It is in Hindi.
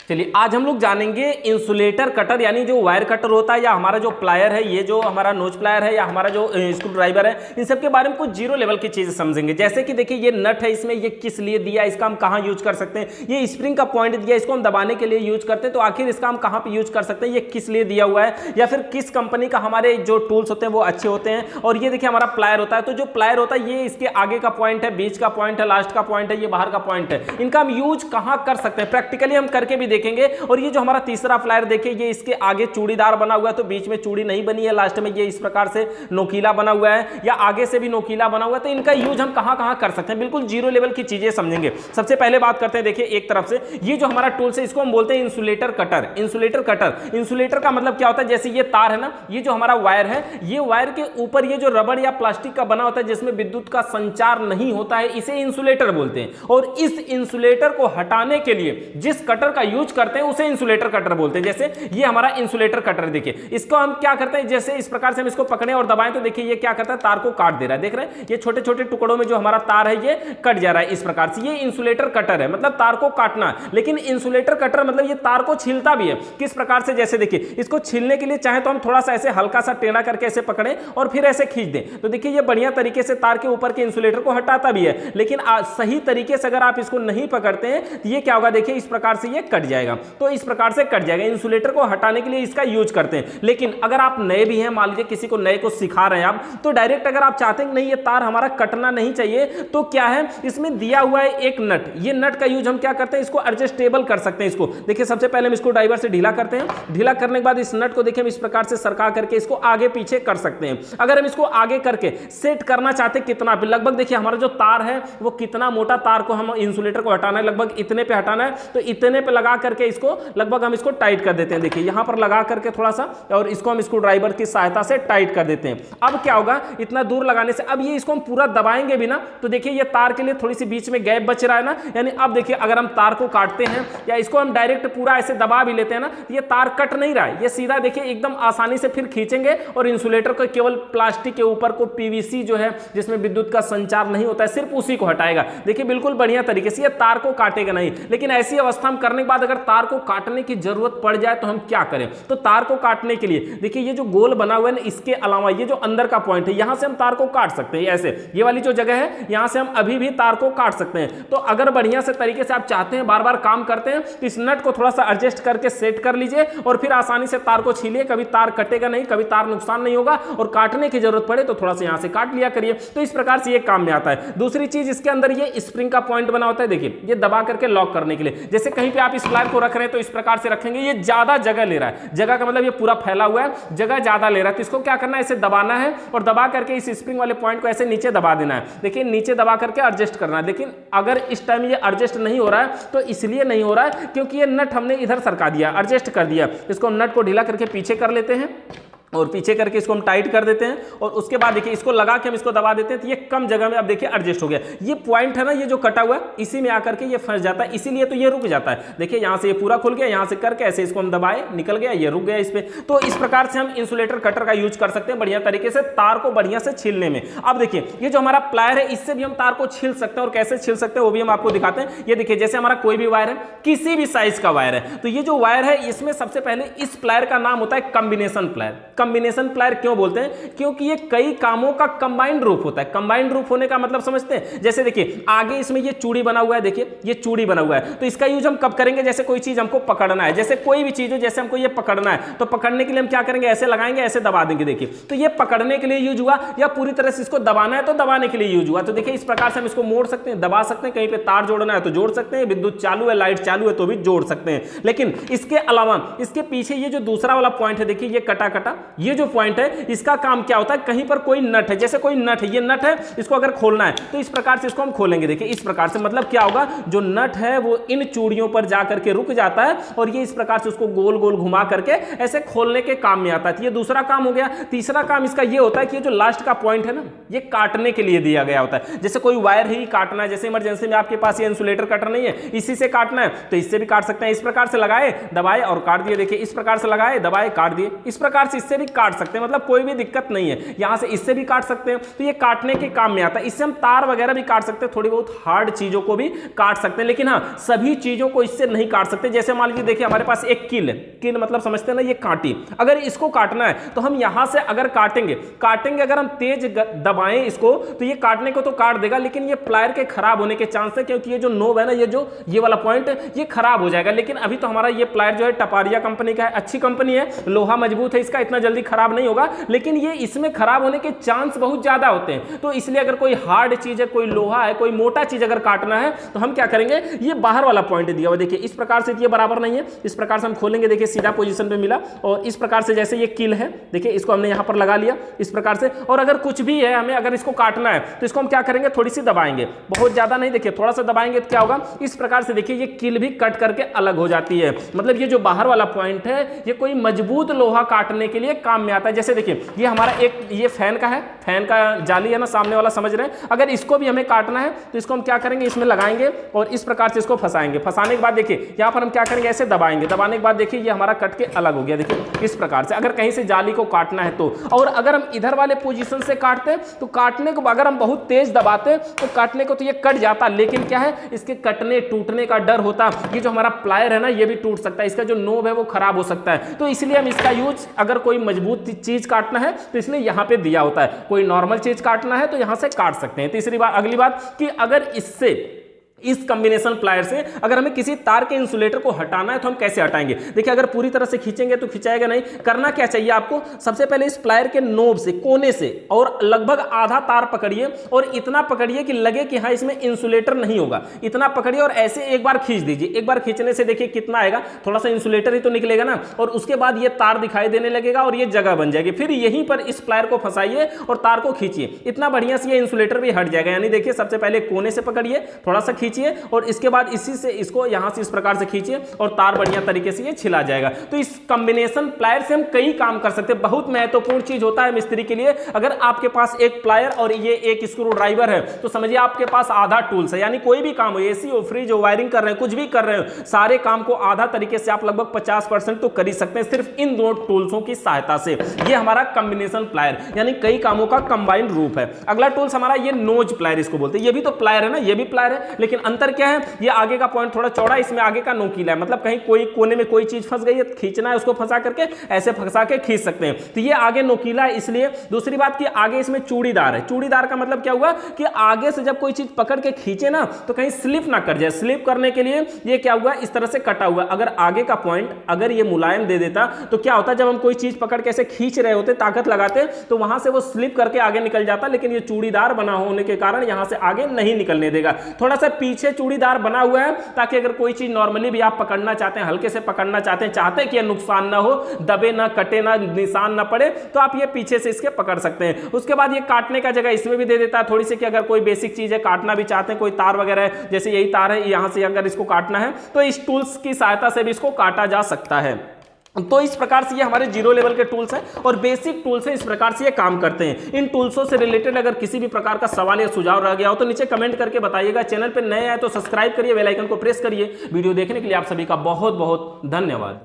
चलिए आज हम लोग जानेंगे इंसुलेटर कटर यानी जो वायर कटर होता है या हमारा जो प्लायर है, ये जो हमारा नोज प्लायर है या हमारा जो स्क्रू ड्राइवर है, इन सब के बारे में कुछ जीरो लेवल की चीजें समझेंगे। जैसे कि देखिए ये नट है, इसमें ये किस लिए दिया, इसका हम कहाँ यूज कर सकते हैं, ये स्प्रिंग का पॉइंट दिया, इसको हम दबाने के लिए यूज करते हैं, तो आखिर इसका हम कहाँ पे यूज कर सकते हैं, ये किस लिए दिया हुआ है या फिर किस कंपनी का हमारे जो टूल्स होते हैं वो अच्छे होते हैं। और ये देखिए हमारा प्लायर होता है, तो जो प्लायर होता है ये इसके आगे का पॉइंट है, बीच का पॉइंट है, लास्ट का पॉइंट है, ये बाहर का पॉइंट है, इनका हम यूज कहाँ कर सकते हैं प्रैक्टिकली हम करके भी देखेंगे। और ये जो हमारा तीसरा प्लायर देखिए ये इसके आगे चूड़ीदार बना हुआ है, तो बीच में चूड़ी नहीं बनी है, लास्ट में ये इस प्रकार से नोकीला बना हुआ है या आगे से भी नोकीला बना हुआ है, तो इनका यूज हम कहां कहां कर सकते हैं, बिल्कुल जीरो लेवल की चीजें समझेंगे। सबसे पहले बात करते हैं, देखिए एक तरफ से ये जो हमारा टूल्स है इसको हम बोलते हैं insulator cutter. Insulator cutter, insulator का मतलब क्या होता है, जैसे ये तार है ना, ये जो हमारा वायर है, ये वायर के ऊपर ये जो रबड़ या प्लास्टिक का बना होता है जिसमें विद्युत का संचार नहीं होता है, इसे इंसुलेटर बोलते हैं। और इस इंसुलेटर को हटाने के लिए जिस कटर का यूज करते हैं उसे इंसुलेटर कटर बोलते हैं। जैसे ये हमारा इंसुलेटर कटर देखिए, इसको हम क्या करते हैं, जैसे इस प्रकार से हम इसको पकड़े और दबाएं तो देखिए ये क्या करता है, तार को काट दे रहा है। देख रहे हैं ये छोटे छोटे टुकड़ों में जो हमारा तार है ये कट जा रहा है इस प्रकार से, ये इंसुलेटर कटर है, मतलब तार को काटना है। लेकिन इंसुलेटर कटर मतलब ये तार को छीलता भी है। किस प्रकार से, जैसे देखिए इसको छीलने के लिए चाहे तो हम थोड़ा सा ऐसे हल्का सा टेढ़ा करके ऐसे पकड़े और फिर ऐसे खींच दें, तो देखिए ये बढ़िया तरीके से तार के ऊपर के इंसुलेटर को हटाता भी है। लेकिन सही तरीके से अगर आप इसको नहीं पकड़ते हैं तो ये क्या होगा, देखिए इस प्रकार से ये कट जाएगा, तो इस प्रकार से कट जाएगा। इंसुलेटर को हटाने के लिए इसका यूज करते हैं। लेकिन अगर आप नए भी हैं, मान लीजिए किसी को नए को सिखा रहे हैं आप, तो डायरेक्ट अगर आप चाहते हैं नहीं ये तार हमारा कटना नहीं चाहिए, तो क्या है इसमें दिया हुआ है एक नट, ये नट का यूज हम क्या करते हैं, इसको एडजस्टेबल कर सकते हैं। इसको देखिए सबसे पहले हम इसको ड्राइवर से ढीला करते हैं, ढीला करने के बाद इस नट को देखिए हम इस प्रकार से सरका करके इसको आगे पीछे कर सकते हैं। अगर हम इसको आगे करके सेट करना चाहते हैं कितना पे, लगभग देखिए हमारा जो तार है वो कितना मोटा तार को हम इंसुलेटर को हटाना है, लगभग इतने पे हटाना है, तो इतने पे लगा करके इसको लगभग हम इसको टाइट कर देते हैं। देखिए यहां पर लगा करके थोड़ा सा, और इसको हम स्क्रू ड्राइवर की सहायता से टाइट कर देते हैं। अब क्या होगा, इतना दूर लगाने से अब ये इसको हम पूरा दबाएंगे भी ना, तो देखिए ये तार के लिए थोड़ी सी बीच में गैप बच रहा है ना, यानी अब देखिए अगर हम तार को काटते हैं या इसको हम डायरेक्ट पूरा ऐसे दबा भी लेते हैं ना, ये तार कट नहीं रहा है, ये सीधा देखिए एकदम आसानी से फिर खींचेंगे और इंसुलेटर को केवल प्लास्टिक के ऊपर को पीवीसी जो है जिसमें विद्युत का संचार नहीं होता है सिर्फ उसी को हटाएगा। देखिए बिल्कुल बढ़िया तरीके से, ये तार को काटेगा नहीं। लेकिन ऐसी अवस्था में करने के बाद अगर तार को काटने की जरूरत पड़ जाए तो हम क्या करें, तो तार को काटने के लिए देखिए ये जो गोल बना हुआ है ना, इसके अलावा ये जो अंदर का पॉइंट है यहां से हम तार को काट सकते हैं। ऐसे ये वाली जो जगह है यहां से हम अभी भी तार को काट सकते हैं। तो अगर बढ़िया से तरीके से आप चाहते हैं बार बार काम करते हैं तो इस नट को थोड़ा सा एडजस्ट करके सेट कर लीजिए और फिर आसानी से तार को छीलिए, कभी तार कटेगा नहीं, कभी तार नुकसान नहीं होगा, और काटने की जरूरत पड़े तो थोड़ा सा यहां से काट लिया करिए। तो इस प्रकार से ये काम में आता है। दूसरी चीज इसके अंदर ये स्प्रिंग का पॉइंट बना होता है, देखिए ये दबा करके लॉक करने के लिए। जैसे कहीं पे आप इस प्लायर को रख रहे हैं तो इस प्रकार से रखेंगे, ये ज्यादा जगह ले रहा है, जगह का मतलब ये पूरा फैला हुआ है, जगह ज्यादा ले रहा है, तो इसको क्या करना है, इसे दबाना है और दबा करके इस स्प्रिंग वाले पॉइंट को ऐसे नीचे दबा देना है। देखिए नीचे दबा करके एडजस्ट करना है। लेकिन अगर इस टाइम ये एडजस्ट नहीं हो रहा है तो इसलिए नहीं हो रहा है क्योंकि ये नट हमने इधर सरका दिया, एडजस्ट कर दिया। इसको हम नट को ढीला करके पीछे कर लेते हैं और पीछे करके इसको हम टाइट कर देते हैं और उसके बाद देखिए इसको लगा के हम इसको दबा देते हैं, तो ये कम जगह में अब देखिए एडजस्ट हो गया। ये पॉइंट है ना, ये जो कटा हुआ है इसी में आकर के ये फंस जाता है, इसीलिए तो ये रुक जाता है। देखिए यहाँ से ये पूरा खुल गया, यहाँ से करके ऐसे इसको हम दबाए, निकल गया, ये रुक गया इस पे। तो इस प्रकार से हम इंसुलेटर कटर का यूज कर सकते हैं बढ़िया तरीके से तार को बढ़िया से छीलने में। अब देखिए ये जो हमारा प्लायर है इससे भी हम तार को छील सकते हैं, और कैसे छील सकते हैं वो भी हम आपको दिखाते हैं। ये देखिए जैसे हमारा कोई भी वायर है, किसी भी साइज का वायर है, तो ये जो वायर है इसमें सबसे पहले इस प्लायर का नाम होता है कॉम्बिनेशन प्लायर। कॉम्बिनेशन प्लायर क्यों बोलते हैं, क्योंकि ये कई कामों का कंबाइंड रूप होता है। कंबाइंड रूप होने का मतलब समझते हैं, जैसे देखिए आगे इसमें ये चूड़ी बना हुआ है, देखिए ये चूड़ी बना हुआ है, तो इसका यूज हम कब करेंगे, जैसे कोई चीज हमको पकड़ना है, जैसे कोई भी चीज हो, जैसे हमको ये पकड़ना है तो पकड़ने के लिए हम क्या करेंगे, ऐसे लगाएंगे, ऐसे दबा देंगे। देखिए तो ये पकड़ने के लिए यूज हुआ, या पूरी तरह से इसको दबाना है तो दबाने के लिए यूज हुआ। तो देखिए इस प्रकार से हम इसको मोड़ सकते हैं, दबा सकते हैं, कहीं पे तार जोड़ना है तो जोड़ सकते हैं, विद्युत चालू है, लाइट चालू है तो भी जोड़ सकते हैं। लेकिन इसके अलावा इसके पीछे ये जो दूसरा वाला पॉइंट है, देखिए ये कटा कटा ये जो पॉइंट है, इसका काम क्या होता है, कहीं पर कोई नट है, जैसे कोई नट है, ये नट है, इसको अगर खोलना है तो इस प्रकार से इसको हम खोलेंगे। देखिए इस प्रकार से, मतलब क्या होगा, जो नट है वो इन चूड़ियों पर जाकर के रुक जाता है और ये इस प्रकार से उसको गोल गोल घुमा करके ऐसे खोलने के काम में आता है। तो ये दूसरा काम हो गया। तीसरा काम इसका ये होता है कि ये जो लास्ट का पॉइंट है ना, ये काटने के लिए दिया गया होता है। जैसे कोई वायर ही काटना है, जैसे इमरजेंसी में आपके पास ये इंसुलेटर कटर नहीं है, इसी से काटना है तो इससे भी काट सकते हैं। इस प्रकार से लगाए, दबाए और काट दिए। देखिए इस प्रकार से लगाए, दबाए, काट दिए। इस प्रकार से इससे भी भी काट सकते हैं, मतलब कोई भी दिक्कत नहीं है। यहां से इससे भी काट सकते हैं, तो ये काटने के काम में आता है। इससे हम तार वगैरह भी काट सकते हैं, थोड़ी बहुत हार्ड चीजों को भी काट सकते हैं, लेकिन हाँ सभी चीजों को इससे नहीं काट सकते। जैसे मान लीजिए देखिए हमारे पास एक कील है, कील मतलब समझते हैं ना, ये कांटी, अगर इसको काटना है तो हम यहां से अगर काटेंगे अगर हम तेज दबाएं इसको तो ये काटने को तो काट देगा, लेकिन ये प्लायर के खराब होने के चांस है, क्योंकि ये जो नोब है ना, ये वाला पॉइंट ये खराब हो जाएगा। लेकिन अभी तो हमारा ये प्लायर जो है टपारिया कंपनी का है, अच्छी कंपनी है, लोहा मजबूत है, इसका इतना जल्दी खराब नहीं होगा, लेकिन ये इसमें खराब होने के चांस बहुत ज्यादा होते हैं। तो इसलिए अगर कोई हार्ड चीज है, कोई लोहा है, कोई मोटा चीज अगर काटना है तो हम क्या करेंगे, ये बाहर वाला पॉइंट दिया हुआ देखिए, इस प्रकार से ये बराबर नहीं है, इस प्रकार से हम खोलेंगे, देखिए सीधा पोजीशन पे मिला, और इस प्रकार से जैसे ये कील है देखिए, इसको हमने यहां पर लगा लिया इस प्रकार से। और अगर कुछ भी है हमें अगर इसको काटना है तो इसको हम क्या करेंगे, थोड़ी सी दबाएंगे, बहुत ज्यादा नहीं, देखिए थोड़ा सा दबाएंगे तो क्या होगा, इस प्रकार से देखिए ये कील भी कट करके अलग हो जाती है। मतलब ये जो बाहर वाला पॉइंट है ये कोई मजबूत लोहा काटने के लिए काम में आता है। जैसे देखिए ये हमारा एक ये फैन का है, फैन का जाली है ना सामने वाला, समझ रहे हैं, अगर इसको भी हमें काटना है तो इसको हम क्या करेंगे, इसमें लगाएंगे और इस प्रकार से इसको फंसाएंगे। फंसाने के बाद देखिए यहां पर हम क्या करेंगे, ऐसे दबाएंगे, दबाने के बाद देखिए ये हमारा कट के अलग हो गया, देखिए इस प्रकार से। अगर कहीं से जाली को काटना है तो, और अगर हम इधर वाले पोजीशन से काटते हैं तो काटने को अगर हम बहुत तेज दबाते तो काटने को तो ये कट जाता, लेकिन क्या है, इसके कटने टूटने का डर होता। ये जो हमारा प्लायर है ना ये भी टूट सकता है, इसका जो नोब है वो खराब हो सकता है। तो इसलिए हम इसका यूज अगर कोई मजबूत चीज काटना है तो इसलिए यहां पे दिया होता है, कोई नॉर्मल चीज काटना है तो यहां से काट सकते हैं। तीसरी बात, अगली बात कि अगर इससे इस कॉम्बिनेशन प्लायर से अगर हमें किसी तार के इंसुलेटर को हटाना है तो हम कैसे हटाएंगे। देखिए अगर पूरी तरह से खींचेंगे तो खिंचाएगा नहीं। करना क्या चाहिए आपको, सबसे पहले इस प्लायर के नोब से, कोने से, और लगभग आधा तार पकड़िए और इतना पकड़िए कि लगे कि हाँ इसमें इंसुलेटर नहीं होगा, इतना पकड़िए और ऐसे एक बार खींच दीजिए। एक बार खींचने से देखिए कितना आएगा, थोड़ा सा इंसुलेटर ही तो निकलेगा ना, और उसके बाद ये तार दिखाई देने लगेगा और ये जगह बन जाएगी। फिर यहीं पर इस प्लायर को फंसाइए और तार को खींचिए, इतना बढ़िया से ये इंसुलेटर भी हट जाएगा। यानी देखिए सबसे पहले कोने से पकड़िए, थोड़ा सा खींचिए और इसके बाद इसी से इसको यहां से इस प्रकार से खींचिए और तार बढ़िया तरीके से ये छिला जाएगा। तो इस कॉम्बिनेशन प्लायर से हम कई काम कर सकते हैं। बहुत महत्वपूर्ण चीज होता है मिस्त्री के लिए। अगर आपके पास एक प्लायर और ये एक स्क्रू ड्राइवर है तो समझिए आपके पास आधा टूल्स है। यानी कोई भी काम हो, एसी हो, फ्रिज हो, वायरिंग कर रहे हैं, कुछ भी कर रहे हो, सारे काम को आधा तरीके से आप लगभग 50% तो कर ही सकते हैं सिर्फ इन दो टूल्सों की सहायता से। ये हमारा कॉम्बिनेशन प्लायर यानी कई कामों का कंबाइंड रूप है। अगला टूल्स हमारा ये नोज प्लायर इसको बोलते हैं। ये भी तो प्लायर है ना, ये भी प्लायर है, लेकिन अंतर क्या है, ये आगे का पॉइंट थोड़ा चौड़ा, इसमें आगे का नोकीला है। मतलब कहीं कोई कोने में कोई चीज फंस गई है, खींचना है, उसको फंसा करके ऐसे फंसा के खींच सकते हैं। तो ये आगे नोकीला है इसलिए। दूसरी बात कि आगे इसमें चूड़ीदार है। चूड़ीदार का मतलब क्या हुआ कि आगे से जब कोई चीज पकड़ के खींचे ना तो कहीं स्लिप ना कर जाए। स्लिप करने के लिए ये क्या हुआ, इस तरह से कटा हुआ। अगर आगे का पॉइंट अगर ये मुलायम दे देता तो क्या होता, जब हम कोई चीज पकड़ के ऐसे खींच रहे होते, ताकत लगाते, तो वहां से वो स्लिप करके आगे निकल जाता। लेकिन ये चूड़ीदार बना होने के कारण यहां से आगे नहीं निकलने देगा। थोड़ा सा पीछे चूड़ीदार बना हुआ है ताकि अगर कोई चीज नॉर्मली भी आप पकड़ना चाहते हैं, हल्के से पकड़ना चाहते हैं कि नुकसान ना हो, दबे ना, कटे ना, निशान ना पड़े, तो आप ये पीछे से इसके पकड़ सकते हैं। उसके बाद ये काटने का जगह इसमें भी दे देता है थोड़ी सी, कि अगर कोई बेसिक चीज है काटना भी चाहते हैं, कोई तार वगैरह है, जैसे यही तार है, यहां से अगर इसको काटना है तो इस टूल्स की सहायता से भी इसको काटा जा सकता है। तो इस प्रकार से ये हमारे जीरो लेवल के टूल्स हैं और बेसिक टूल्स हैं, इस प्रकार से ये काम करते हैं। इन टूल्सों से रिलेटेड अगर किसी भी प्रकार का सवाल या सुझाव रह गया हो तो नीचे कमेंट करके बताइएगा। चैनल पर नए आए तो सब्सक्राइब करिए, बेल आइकन को प्रेस करिए। वीडियो देखने के लिए आप सभी का बहुत बहुत धन्यवाद।